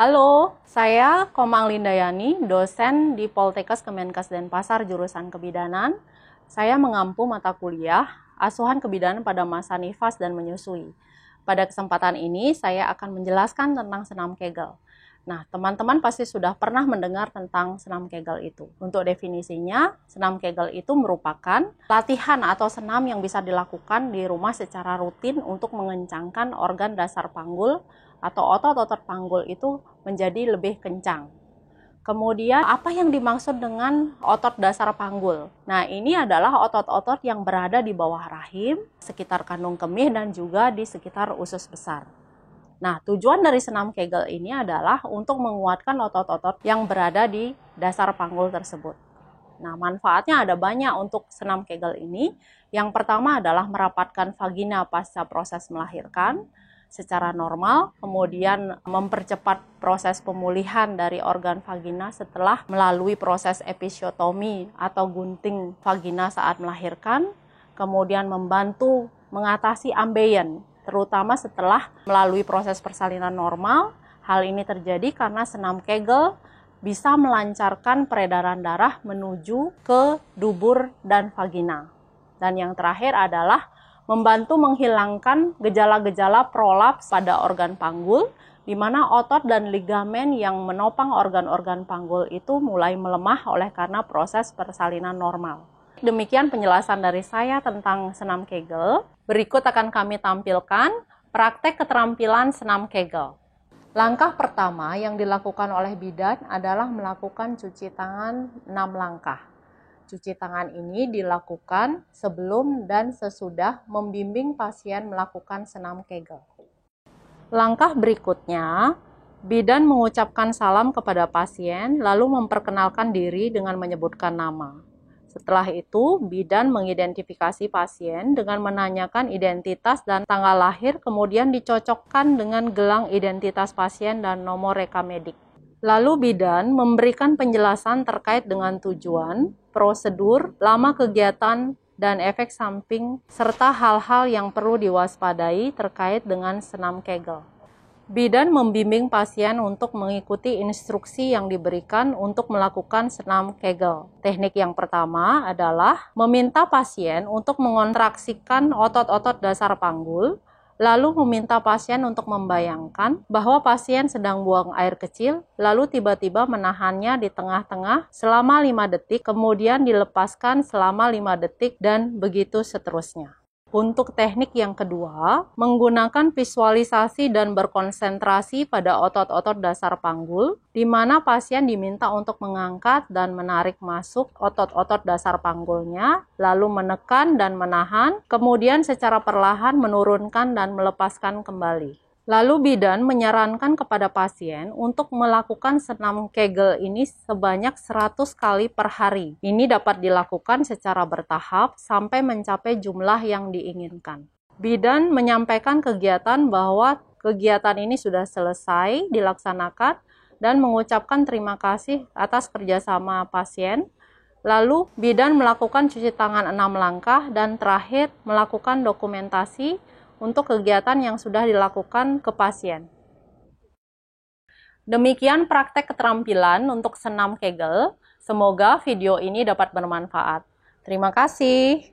Halo, saya Komang Lindayani, dosen di Poltekkes Kemenkes Denpasar jurusan Kebidanan. Saya mengampu mata kuliah Asuhan Kebidanan pada masa nifas dan menyusui. Pada kesempatan ini, saya akan menjelaskan tentang senam Kegel. Nah, teman-teman pasti sudah pernah mendengar tentang senam Kegel itu. Untuk definisinya, senam Kegel itu merupakan latihan atau senam yang bisa dilakukan di rumah secara rutin untuk mengencangkan organ dasar panggul atau otot-otot panggul itu menjadi lebih kencang. Kemudian, apa yang dimaksud dengan otot dasar panggul? Nah, ini adalah otot-otot yang berada di bawah rahim, sekitar kandung kemih, dan juga di sekitar usus besar. Nah, tujuan dari senam Kegel ini adalah untuk menguatkan otot-otot yang berada di dasar panggul tersebut. Nah, manfaatnya ada banyak untuk senam Kegel ini. Yang pertama adalah merapatkan vagina pasca proses melahirkan secara normal, kemudian mempercepat proses pemulihan dari organ vagina setelah melalui proses episiotomi atau gunting vagina saat melahirkan, kemudian membantu mengatasi ambeien, terutama setelah melalui proses persalinan normal. Hal ini terjadi karena senam Kegel bisa melancarkan peredaran darah menuju ke dubur dan vagina. Dan yang terakhir adalah membantu menghilangkan gejala-gejala prolaps pada organ panggul, di mana otot dan ligamen yang menopang organ-organ panggul itu mulai melemah oleh karena proses persalinan normal. Demikian penjelasan dari saya tentang senam Kegel. Berikut akan kami tampilkan praktek keterampilan senam Kegel. Langkah pertama yang dilakukan oleh bidan adalah melakukan cuci tangan 6 langkah. Cuci tangan ini dilakukan sebelum dan sesudah membimbing pasien melakukan senam Kegel. Langkah berikutnya, bidan mengucapkan salam kepada pasien lalu memperkenalkan diri dengan menyebutkan nama. Setelah itu, bidan mengidentifikasi pasien dengan menanyakan identitas dan tanggal lahir, kemudian dicocokkan dengan gelang identitas pasien dan nomor rekam medik. Lalu bidan memberikan penjelasan terkait dengan tujuan, prosedur, lama kegiatan, dan efek samping, serta hal-hal yang perlu diwaspadai terkait dengan senam Kegel. Bidan membimbing pasien untuk mengikuti instruksi yang diberikan untuk melakukan senam Kegel. Teknik yang pertama adalah meminta pasien untuk mengontraksikan otot-otot dasar panggul, lalu meminta pasien untuk membayangkan bahwa pasien sedang buang air kecil, lalu tiba-tiba menahannya di tengah-tengah selama 5 detik, kemudian dilepaskan selama 5 detik, dan begitu seterusnya. Untuk teknik yang kedua, menggunakan visualisasi dan berkonsentrasi pada otot-otot dasar panggul, di mana pasien diminta untuk mengangkat dan menarik masuk otot-otot dasar panggulnya, lalu menekan dan menahan, kemudian secara perlahan menurunkan dan melepaskan kembali. Lalu bidan menyarankan kepada pasien untuk melakukan senam Kegel ini sebanyak 100 kali per hari. Ini dapat dilakukan secara bertahap sampai mencapai jumlah yang diinginkan. Bidan menyampaikan kegiatan bahwa kegiatan ini sudah selesai dilaksanakan dan mengucapkan terima kasih atas kerjasama pasien. Lalu bidan melakukan cuci tangan 6 langkah dan terakhir melakukan dokumentasi untuk kegiatan yang sudah dilakukan ke pasien. Demikian praktek keterampilan untuk senam Kegel. Semoga video ini dapat bermanfaat. Terima kasih.